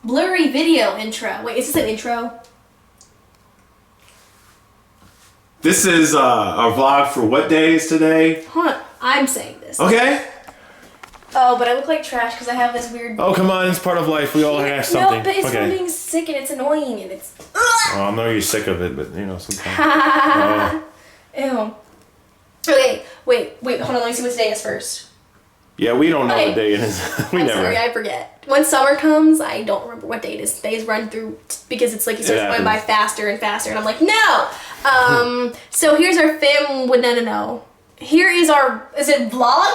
Blurry video intro. Wait, is this an intro? This is our vlog for what day is today? Hold on, I'm saying this. Okay. Oh, but I look like trash because I have this weird... Oh, come on, it's part of life. We all have something. No, but it's okay. from being sick and it's annoying and it's... Well, I know you're sick of it, but you know, sometimes. Ew. Okay, wait, hold on, let me see what today is first. Yeah, we don't know Okay. what day it is. I'm sorry, I forget. When summer comes, I don't remember what day it is. Days run through because it's like it starts going by faster and faster, and I'm like, no! So here's our no. Here is our, is it vlog?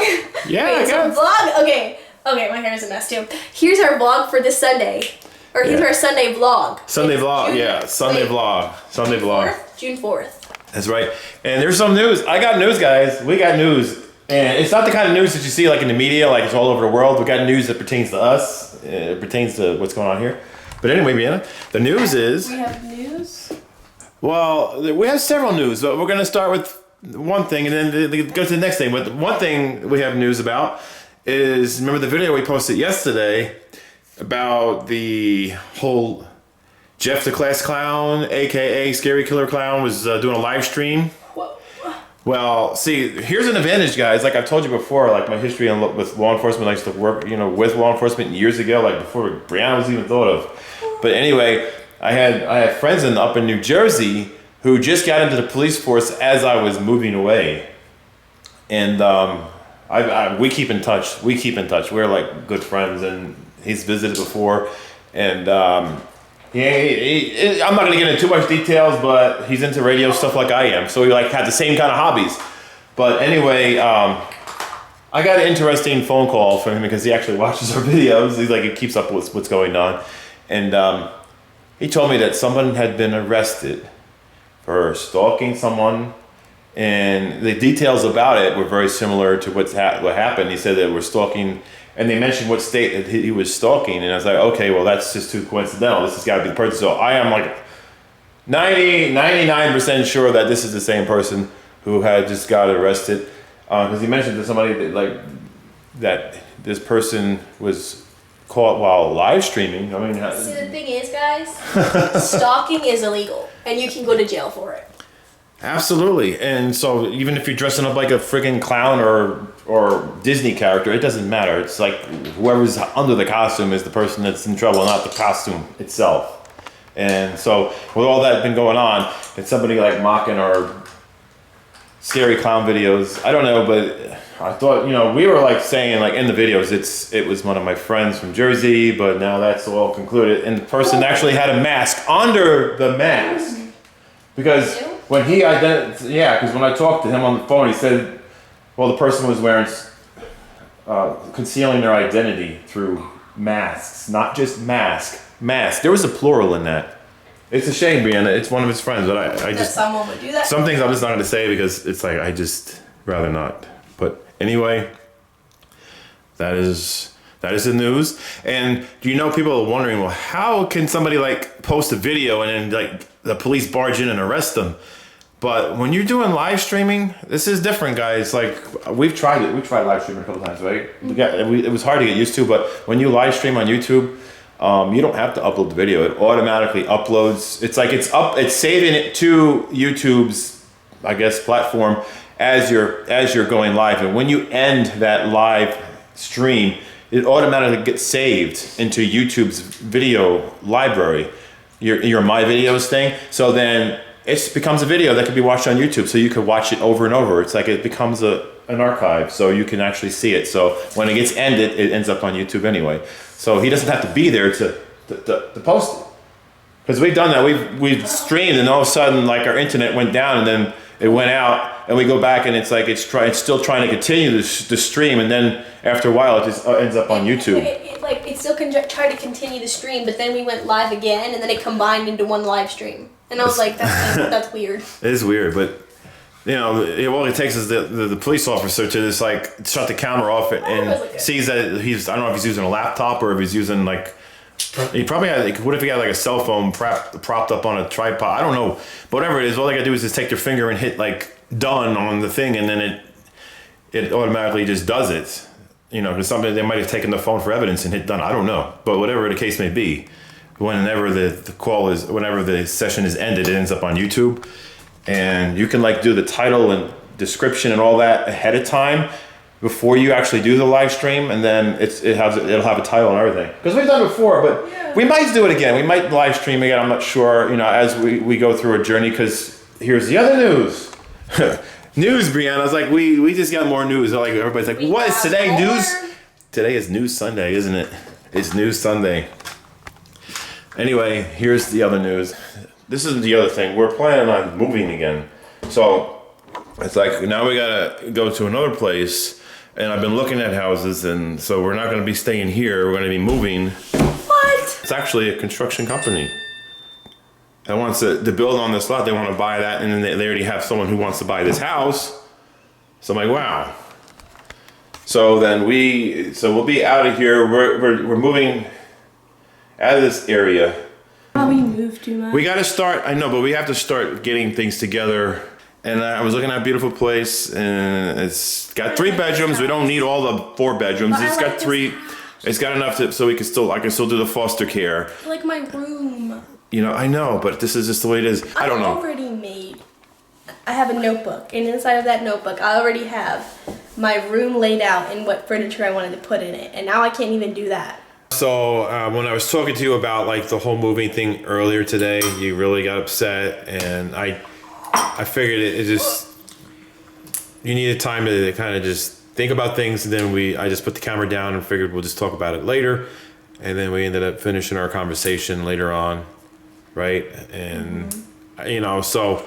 Yeah, Wait, is it a vlog? Okay, my hair is a mess too. Here's our vlog for this Sunday. Or here's our Sunday vlog. Sunday vlog, Sunday vlog. June 4th. That's right. And there's some news. I got news, guys. We got news. And it's not the kind of news that you see like in the media, like it's all over the world. We got news that pertains to us. It pertains to what's going on here. But anyway, Brianna, the news is... We have news? Well, we have several news, but we're going to start with one thing and then go to the next thing. But one thing we have news about is, remember the video we posted yesterday about the whole Jeff the Class Clown, aka Scary Killer Clown, was doing a live stream. Whoa. Well, see, here's an advantage, guys. Like I've told you before, like my history with law enforcement. I used to work, with law enforcement years ago, like before Brianna was even thought of. But anyway, I had friends up in New Jersey who just got into the police force as I was moving away, and we keep in touch. We're like good friends, and he's visited before, and I'm not gonna get into too much details, but he's into radio stuff like I am, so we like had the same kind of hobbies. But anyway, I got an interesting phone call from him because he actually watches our videos. He's like, he keeps up with what's going on, and he told me that someone had been arrested for stalking someone, and the details about it were very similar to what happened. He said they were stalking, and they mentioned what state that he was stalking, and I was like, okay, well, that's just too coincidental. This has got to be the person. So I am like 99% sure that this is the same person who had just got arrested, because he mentioned to somebody that this person was caught while live streaming. I mean, see, the thing is, guys, stalking is illegal, and you can go to jail for it. Absolutely. And so even if you're dressing up like a friggin' clown or Disney character, it doesn't matter. It's like whoever's under the costume is the person that's in trouble, not the costume itself. And so with all that been going on, it's somebody like mocking our scary clown videos. I don't know, but I thought, we were like saying like in the videos, it was one of my friends from Jersey, but now that's all concluded. And the person actually had a mask under the mask. Because when he because when I talked to him on the phone, he said, well, the person was wearing, concealing their identity through masks, not just mask. There was a plural in that. It's a shame, Brianna. It's one of his friends, but I just... someone would do that? Some things I'm just not going to say because it's like, I just rather not. But anyway, that is the news. And people are wondering, well, how can somebody like post a video and then like the police barge in and arrest them? But when you're doing live streaming, this is different, guys. Like we've tried it. We tried live streaming a couple times, right? It was hard to get used to, but when you live stream on YouTube, you don't have to upload the video. It automatically uploads. It's like it's saving it to YouTube's, I guess, platform as you're going live. And when you end that live stream, it automatically gets saved into YouTube's video library, your My Videos thing. So then it becomes a video that can be watched on YouTube. So you could watch it over and over. It's like it becomes an archive, so you can actually see it. So when it gets ended, it ends up on YouTube anyway. So he doesn't have to be there to post it. Because we've done that. We've streamed, and all of a sudden, like our internet went down, and then it went out, and we go back, and it's like it's still trying to continue the stream, and then after a while, it just ends up on YouTube. It still can try to continue the stream, but then we went live again, and then it combined into one live stream, and I was like, that's weird. It is weird, but all it takes is the police officer to just like shut the camera off and sees that I don't know if he's using a laptop or if he's using like. He probably had, what if he had like a cell phone propped up on a tripod? I don't know. But whatever it is, all they gotta do is just take their finger and hit like done on the thing, and then it automatically just does it. you know, because something they might have taken the phone for evidence and hit done. I don't know, but whatever the case may be, whenever whenever the session is ended, it ends up on YouTube, and you can like do the title and description and all that ahead of time before you actually do the live stream, and then it'll have a title and everything. Because we've done it before, but we might do it again. We might live stream again. I'm not sure, you know, as we go through a journey. Because here's the other news. News, Brianna. I was like, we just got more news. Like everybody's like, what is today more news? Today is News Sunday, isn't it? It's News Sunday. Anyway, here's the other news. This is the other thing. We're planning on moving again. So it's like now we gotta go to another place. And I've been looking at houses, and so we're not going to be staying here. We're going to be moving. What? It's actually a construction company that wants to build on this lot. They want to buy that, and then they already have someone who wants to buy this house. So I'm like, wow. So then we'll be out of here. We're moving out of this area. Oh, we moved too much. We got to start. I know, but we have to start getting things together. And I was looking at a beautiful place, and it's got 3 bedrooms. We don't need all the 4 bedrooms. It's got 3. It's got enough so I can still do the foster care. Like my room. You know, I know, but this is just the way it is. I don't know. I have a notebook, and inside of that notebook, I already have my room laid out and what furniture I wanted to put in it, and now I can't even do that. So when I was talking to you about like the whole moving thing earlier today, you really got upset, and I figured it just, you needed time to kind of just think about things, and then I just put the camera down and figured we'll just talk about it later, and then we ended up finishing our conversation later on, right? And you know, so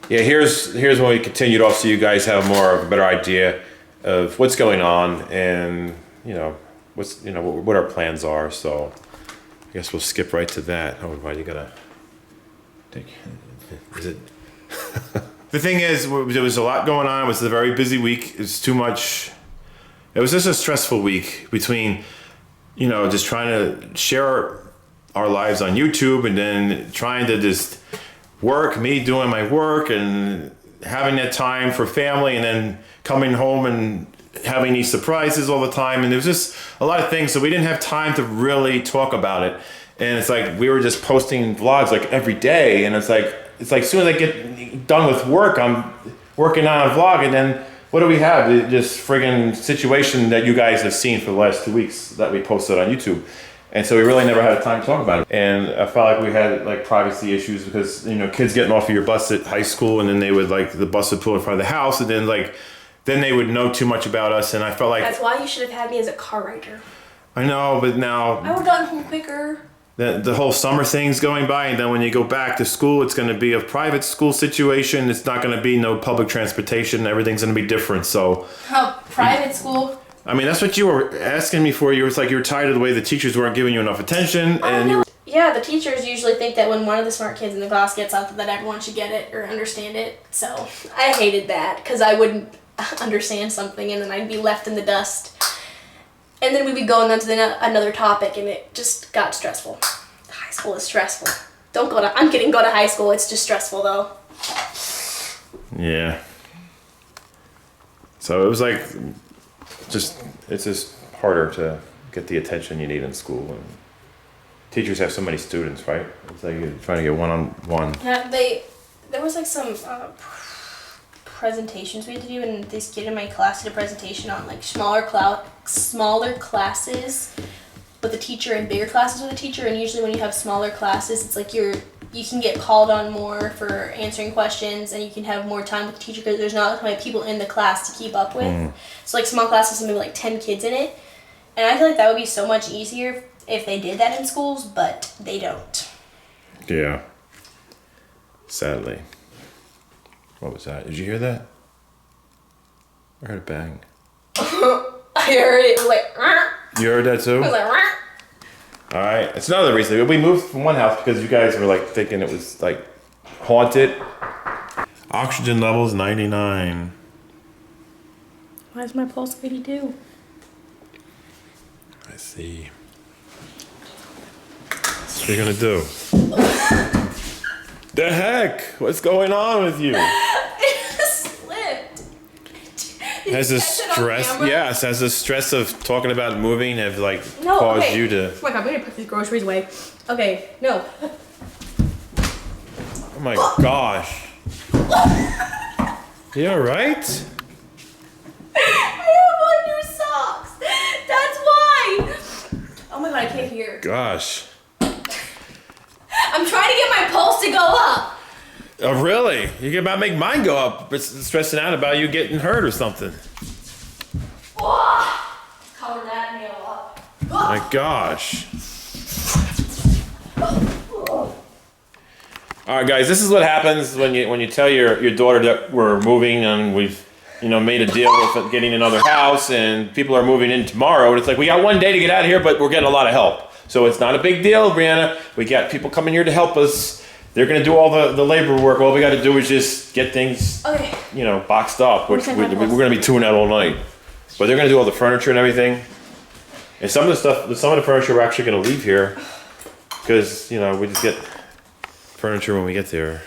yeah, here's when we continued off, so you guys have more of a better idea of what's going on, and you know what our plans are. So I guess we'll skip right to that. Oh, why you gotta take? Is it? The thing is, there was a lot going on. It was a very busy week. It's too much. It was just a stressful week between, you know, just trying to share our lives on YouTube, and then trying to just work, me doing my work, and having that time for family, and then coming home and having these surprises all the time. And there was just a lot of things, so we didn't have time to really talk about it. And it's like we were just posting vlogs like every day, and it's like as soon as I get done with work, I'm working on a vlog, and then what do we have? This friggin' situation that you guys have seen for the last 2 weeks that we posted on YouTube. And so we really never had time to talk about it. And I felt like we had like privacy issues because, you know, kids getting off of your bus at high school, and then they would the bus would pull in front of the house, and then they would know too much about us. And I felt like that's why you should have had me as a car rider. I know, but now I would have gotten home quicker. The whole summer thing's going by, and then when you go back to school, it's going to be a private school situation. It's not going to be no public transportation. Everything's going to be different. So, private school? I mean, that's what you were asking me for. You were tired of the way the teachers weren't giving you enough attention, and you were. Yeah, the teachers usually think that when one of the smart kids in the class gets something, that everyone should get it or understand it. So I hated that because I wouldn't understand something, and then I'd be left in the dust. And then we'd be going on to another topic, and it just got stressful. High school is stressful. Go to high school. It's just stressful, though. Yeah. So it was like, it's just harder to get the attention you need in school. And teachers have so many students, right? It's like you're trying to get one-on-one. Yeah, there was like some presentations we had to do, and this kid in my class did a presentation on like smaller classes with a teacher and bigger classes with a teacher. And usually when you have smaller classes, it's like you can get called on more for answering questions, and you can have more time with the teacher because there's not as many people in the class to keep up with. So like small classes, maybe like 10 kids in it, and I feel like that would be so much easier if they did that in schools, but they don't. Yeah. Sadly. What was that? Did you hear that? I heard a bang. I heard it. It was like. You heard that too? It was like. All right. It's another reason. We moved from one house because you guys were like thinking it was like haunted. Oxygen levels 99. Why is my pulse 82? I see. What are you gonna do? The heck? What's going on with you? It just slipped. Has the stress, yes, has the stress of talking about moving have like caused you to? Oh my god, we need to put these groceries away. Okay, no. Oh my gosh. You alright? I have on new socks. That's why. Oh my god, I can't hear. Gosh. I'm trying to get my pulse to go up. Oh really? You can about make mine go up, but stressing out about you getting hurt or something. Cover that nail up. Oh my gosh. All right, guys, this is what happens when you tell your daughter that we're moving and we've made a deal with getting another house and people are moving in tomorrow. And it's like we got one day to get out of here, but we're getting a lot of help. So it's not a big deal, Brianna. We got people coming here to help us. They're gonna do all the labor work. All we got to do is just get things, boxed up. Which we're gonna be doing that all night. But they're gonna do all the furniture and everything. And some of the furniture we're actually gonna leave here because we just get furniture when we get there.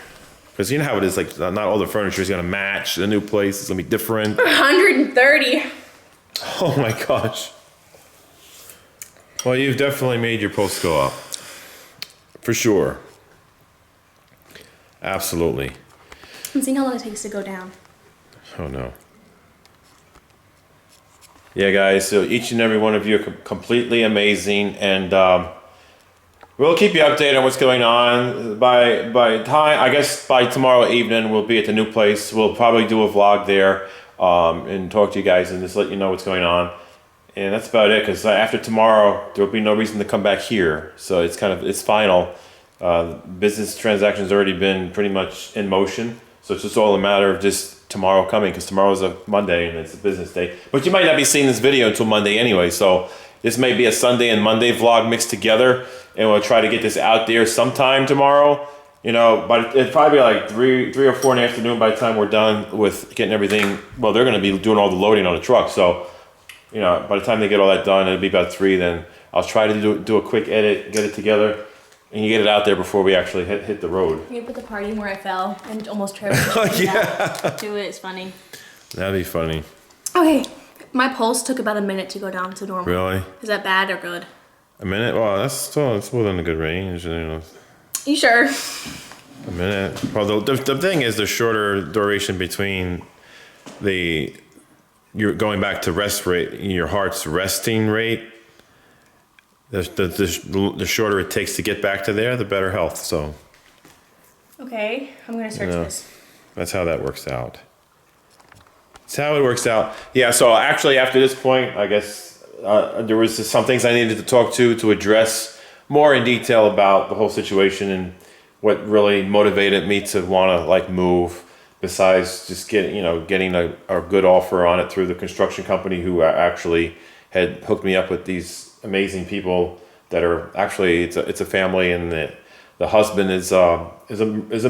Because you know how it is, like not all the furniture is gonna match the new place. It's gonna be different. 130. Oh my gosh. Well, you've definitely made your post go up. For sure. Absolutely. I'm seeing how long it takes to go down. Oh no. Yeah, guys, so each and every one of you are completely amazing, and we'll keep you updated on what's going on. By time, I guess by tomorrow evening, we'll be at the new place. We'll probably do a vlog there and talk to you guys and just let you know what's going on. And that's about it, because after tomorrow, there will be no reason to come back here. So it's final. Business transactions already been pretty much in motion. So it's just all a matter of just tomorrow coming, because tomorrow's a Monday and it's a business day. But you might not be seeing this video until Monday anyway. So this may be a Sunday and Monday vlog mixed together. And we'll try to get this out there sometime tomorrow. But it'd probably be like 3 or 4 in the afternoon by the time we're done with getting everything. Well, they're going to be doing all the loading on the truck. So, by the time they get all that done, it'll be about 3. Then I'll try to do a quick edit, get it together, and you get it out there before we actually hit the road. You put the party where I fell and almost tripped. Yeah. Do it. It's funny. That'd be funny. Okay, my pulse took about a minute to go down to normal. Really? Is that bad or good? A minute? Well, that's within a good range. You sure? A minute. Well, the thing is, the shorter duration between you're going back to rest rate, your heart's resting rate. The shorter it takes to get back to there, the better health. So. Okay, I'm gonna search this. That's how that works out. That's how it works out. Yeah. So actually, after this point, I guess there was just some things I needed to talk to address more in detail about the whole situation and what really motivated me to want to move. Besides just getting a good offer on it through the construction company who actually had hooked me up with these amazing people that are actually it's a family, and the husband is a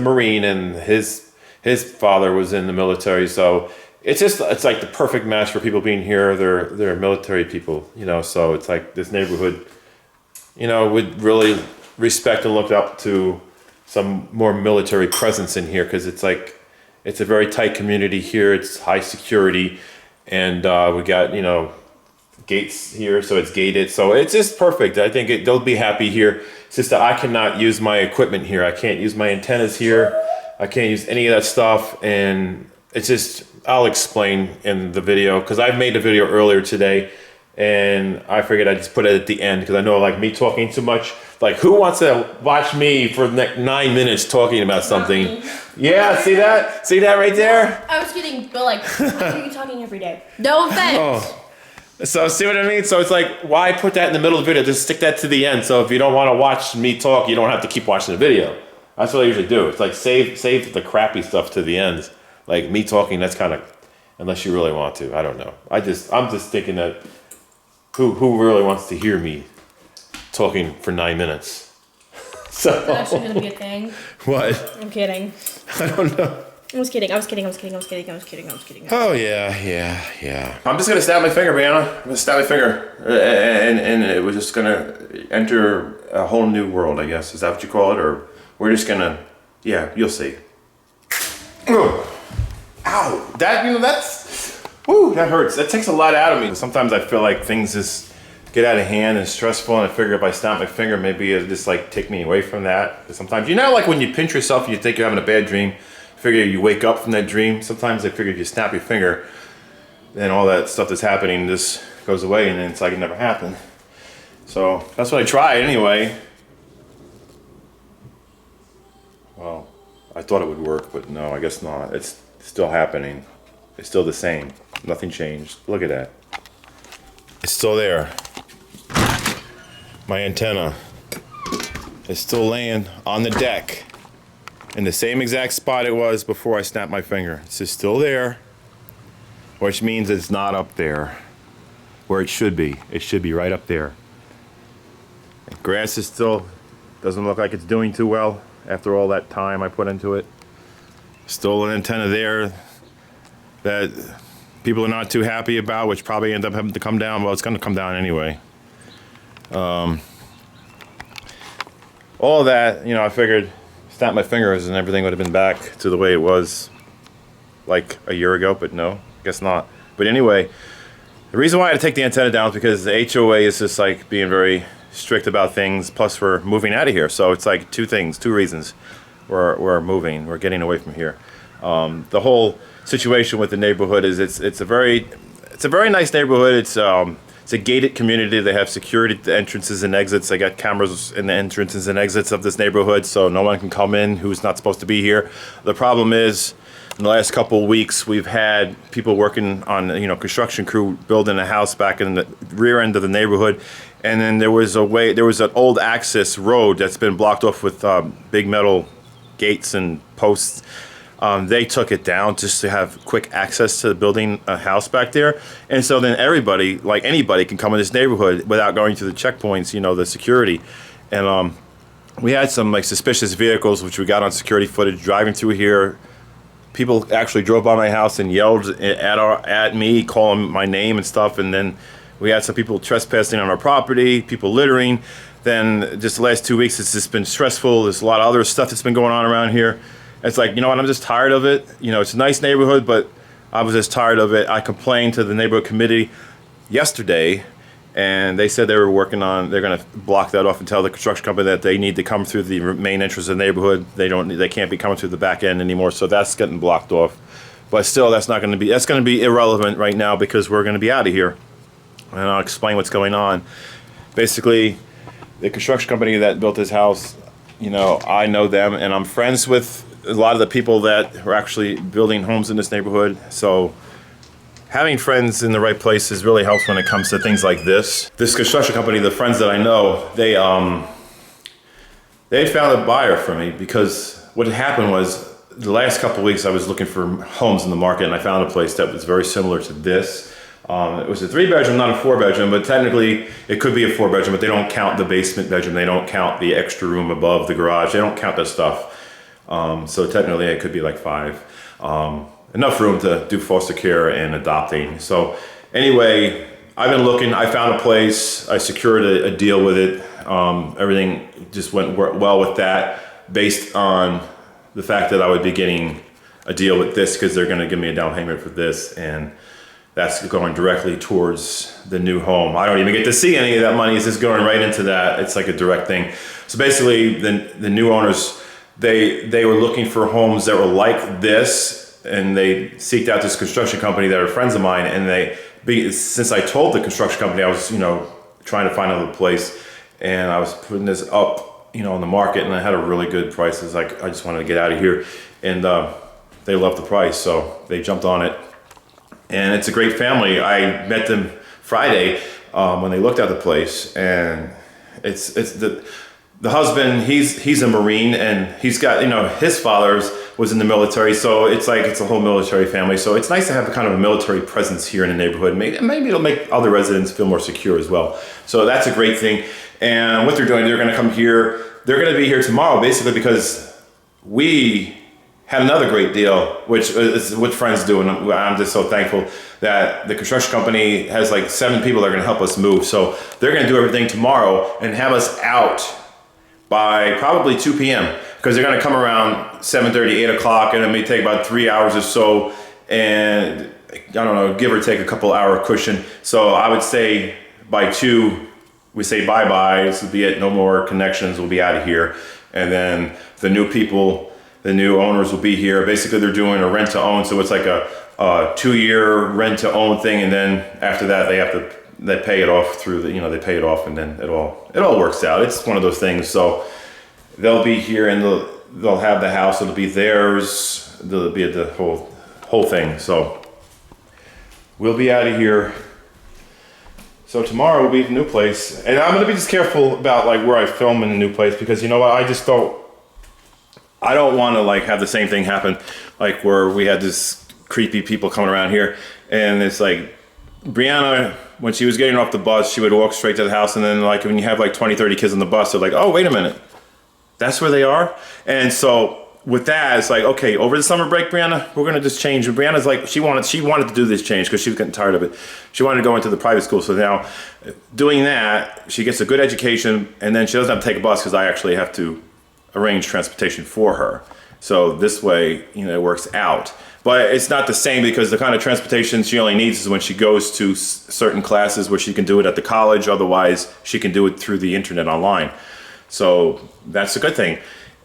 Marine and his father was in the military, so it's like the perfect match for people being here. They're military people, so it's like this neighborhood, would really respect and look up to some more military presence in here, because it's like. It's a very tight community here. It's high security, and we got gates here, so it's gated. So it's just perfect. I think they'll be happy here. It's just that I cannot use my equipment here. I can't use my antennas here. I can't use any of that stuff, and it's just I'll explain in the video, because I've made a video earlier today, and I figured I'd just put it at the end, because I know me talking too much. Like, who wants to watch me for the next 9 minutes talking about something? Yeah, see that? See that right there? I was kidding, but why are you talking every day? No offense. Oh. So see what I mean? So it's like, why put that in the middle of the video? Just stick that to the end. So if you don't want to watch me talk, you don't have to keep watching the video. That's what I usually do. It's like save the crappy stuff to the end. Like me talking, that's kind of, unless you really want to. I don't know. I'm just thinking that who really wants to hear me talking for 9 minutes? So Is that actually gonna be a thing? What? I'm kidding. I don't know. I was kidding. Oh yeah. I'm just gonna stab my finger, Brianna. I'm gonna stab my finger, and it was just gonna enter a whole new world, I guess. Is that what you call it? Or we're just gonna, yeah, you'll see. Ow! That's, woo! Whew, that hurts. That takes a lot out of me. Sometimes I feel like things just get out of hand and stressful, and I figure if I snap my finger, maybe it'll just like take me away from that. Sometimes, you know, like when you pinch yourself and you think you're having a bad dream, figure you wake up from that dream. Sometimes I figure if you snap your finger, then all that stuff that's happening just goes away, and then it's like it never happened. So that's what I tried anyway. Well, I thought it would work, but no, I guess not. It's still happening. It's still the same. Nothing changed. Look at that. It's still there. My antenna is still laying on the deck in the same exact spot it was before I snapped my finger. It's just still there, which means it's not up there where it should be. It should be right up there. And grass is still, doesn't look like it's doing too well after all that time I put into it. Still an antenna there that people are not too happy about, which probably end up having to come down. Well, it's going to come down anyway. All that, you know, I figured snap my fingers and everything would have been back to the way it was like a year ago, but no, guess not. But anyway, the reason why I had to take the antenna down is because the HOA is just like being very strict about things, plus we're moving out of here. So it's like two reasons. We're moving, we're getting away from here. The whole situation with the neighborhood is it's a very nice neighborhood. It's a gated community. They have security at the entrances and exits. They got cameras in the entrances and exits of this neighborhood, so no one can come in who's not supposed to be here. The problem is, in the last couple of weeks, we've had people working on, you know, construction crew building a house back in the rear end of the neighborhood, and then there was an old access road that's been blocked off with big metal gates and posts. They took it down just to have quick access to building a house back there. And so then everybody, like anybody, can come in this neighborhood without going through the checkpoints, you know, the security. And we had some like suspicious vehicles, which we got on security footage driving through here. People actually drove by my house and yelled at me, calling my name and stuff. And then we had some people trespassing on our property, people littering. Then just the last 2 weeks, it's just been stressful. There's a lot of other stuff that's been going on around here. It's like, you know what, I'm just tired of it. You know, it's a nice neighborhood, but I was just tired of it. I complained to the neighborhood committee yesterday, and they said they're going to block that off and tell the construction company that they need to come through the main entrance of the neighborhood. They can't be coming through the back end anymore, so that's getting blocked off. But still, that's going to be irrelevant right now because we're going to be out of here. And I'll explain what's going on. Basically, the construction company that built this house, you know, I know them, and I'm friends with a lot of the people that are actually building homes in this neighborhood. So having friends in the right places really helps when it comes to things like this. This construction company, the friends that I know, they found a buyer for me, because what had happened was the last couple of weeks I was looking for homes in the market, and I found a place that was very similar to this. It was a 3-bedroom, not a 4-bedroom, but technically it could be a 4-bedroom, but they don't count the basement bedroom. They don't count the extra room above the garage. They don't count that stuff. So technically it could be like 5. Enough room to do foster care and adopting. So anyway, I've been looking. I found a place. I secured a deal with it. Everything just went well with that, based on the fact that I would be getting a deal with this, because they're going to give me a down payment for this, and that's going directly towards the new home. I don't even get to see any of that money. It's just going right into that. It's like a direct thing. So basically, the new owners, they were looking for homes that were like this, and they seeked out this construction company that are friends of mine. And since I told the construction company I was, you know, trying to find another place, and I was putting this up, you know, on the market, and I had a really good price. It was like, I just wanted to get out of here, and they loved the price, so they jumped on it. And it's a great family. I met them Friday when they looked at the place, and it's the husband. He's a Marine, and he's got, you know, his father's was in the military, so it's like it's a whole military family. So it's nice to have a kind of a military presence here in the neighborhood. Maybe it'll make other residents feel more secure as well. So that's a great thing. And what they're doing, they're going to come here. They're going to be here tomorrow, basically because we had another great deal, which is what friends do, and I'm just so thankful that the construction company has like 7 people that are going to help us move. So they're going to do everything tomorrow and have us out by probably 2 p.m. because they're going to come around 7:30, 8 o'clock, and it may take about 3 hours or so. And I don't know, give or take a couple hour cushion. So I would say by 2, we say bye-bye, this will be it, no more connections, we'll be out of here. And then the new people, the new owners will be here. Basically they're doing a rent to own, so it's like a 2-year rent to own thing, and then after that they pay it off through the, they pay it off, and then it all works out. It's one of those things. So they'll be here and they'll have the house, it'll be theirs, they'll be the whole thing. So we'll be out of here. So tomorrow we'll be at the new place, and I'm gonna be just careful about like where I film in the new place, because you know what, I don't want to like have the same thing happen like where we had this creepy people coming around here, and it's like Brianna, when she was getting off the bus, she would walk straight to the house, and then like when you have like 20-30 kids on the bus, they're like, oh wait a minute, that's where they are. And so with that, it's like, okay, over the summer break, Brianna, we're gonna just change. And Brianna's like, she wanted to do this change because she was getting tired of it. She wanted to go into the private school. So now, doing that, she gets a good education, and then she doesn't have to take a bus because I actually have to arrange transportation for her. So this way, it works out. But it's not the same, because the kind of transportation she only needs is when she goes to certain classes where she can do it at the college. Otherwise, she can do it through the internet online. So that's a good thing,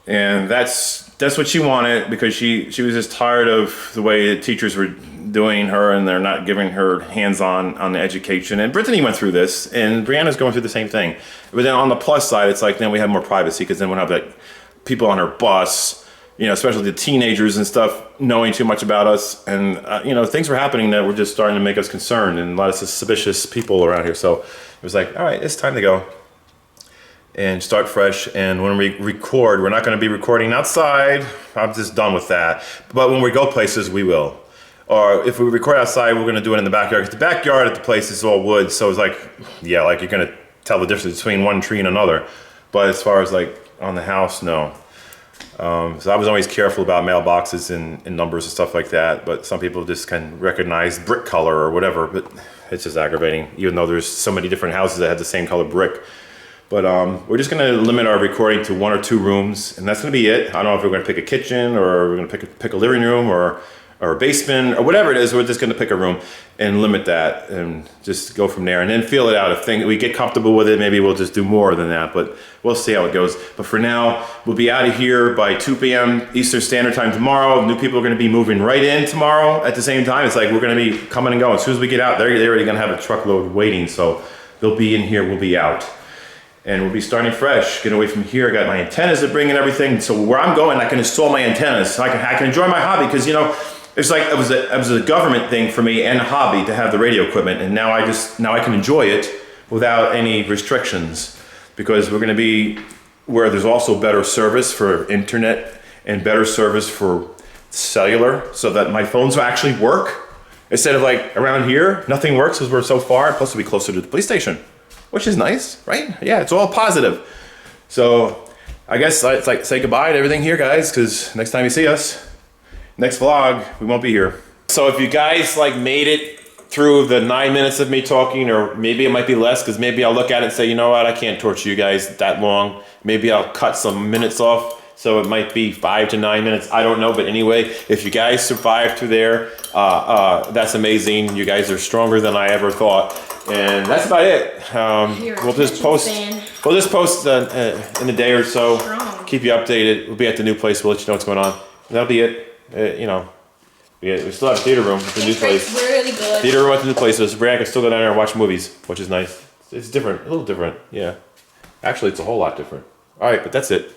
and that's what she wanted, because she was just tired of the way the teachers were doing her, and they're not giving her hands-on on the education. And Brittany went through this, and Brianna's going through the same thing. But then on the plus side, it's like then we have more privacy, because then we don't have like people on her bus, especially the teenagers and stuff, knowing too much about us. And things were happening that were just starting to make us concerned, and a lot of suspicious people around here. So it was like, all right, it's time to go and start fresh. And when we record, we're not going to be recording outside. I'm just done with that. But when we go places, we will. Or if we record outside, we're going to do it in the backyard. Because the backyard at the place is all wood, so it's like, yeah, like you're going to tell the difference between one tree and another. But as far as like on the house, no. So I was always careful about mailboxes and numbers and stuff like that. But some people just can recognize brick color or whatever. But it's just aggravating, even though there's so many different houses that have the same color brick. But we're just going to limit our recording to 1 or 2 rooms, and that's going to be it. I don't know if we're going to pick a kitchen, or we're going to pick a living room, or a basement, or whatever it is. We're just going to pick a room and limit that, and just go from there, and then feel it out. If we get comfortable with it, maybe we'll just do more than that, but we'll see how it goes. But for now, we'll be out of here by 2 p.m. Eastern Standard Time tomorrow. New people are going to be moving right in tomorrow at the same time. It's like we're going to be coming and going. As soon as we get out, they're already going to have a truckload waiting, so they'll be in here, we'll be out. And we'll be starting fresh, getting away from here. I got my antennas to bring and everything. So where I'm going, I can install my antennas. So I can enjoy my hobby, because it's like it was a government thing for me and a hobby to have the radio equipment. And now I can enjoy it without any restrictions, because we're going to be where there's also better service for internet and better service for cellular, so that my phones will actually work. Instead of like around here, nothing works because we're so far. Plus we'll be closer to the police station, which is nice, right? Yeah, it's all positive. So I guess it's like say goodbye to everything here, guys, because next time you see us, next vlog, we won't be here. So if you guys like made it through the 9 minutes of me talking, or maybe it might be less, because maybe I'll look at it and say, you know what, I can't torture you guys that long. Maybe I'll cut some minutes off, so it might be 5 to 9 minutes. I don't know, but anyway, if you guys survived through there, that's amazing. You guys are stronger than I ever thought. And that's about it. We'll just post in a day or so. Keep you updated. We'll be at the new place. We'll let you know what's going on. That'll be it. We still have a theater room at the new place. Really good. Theater room at the new place. So Brianna can still go down there and watch movies, which is nice. It's different. A little different. Yeah. Actually, it's a whole lot different. All right, but that's it.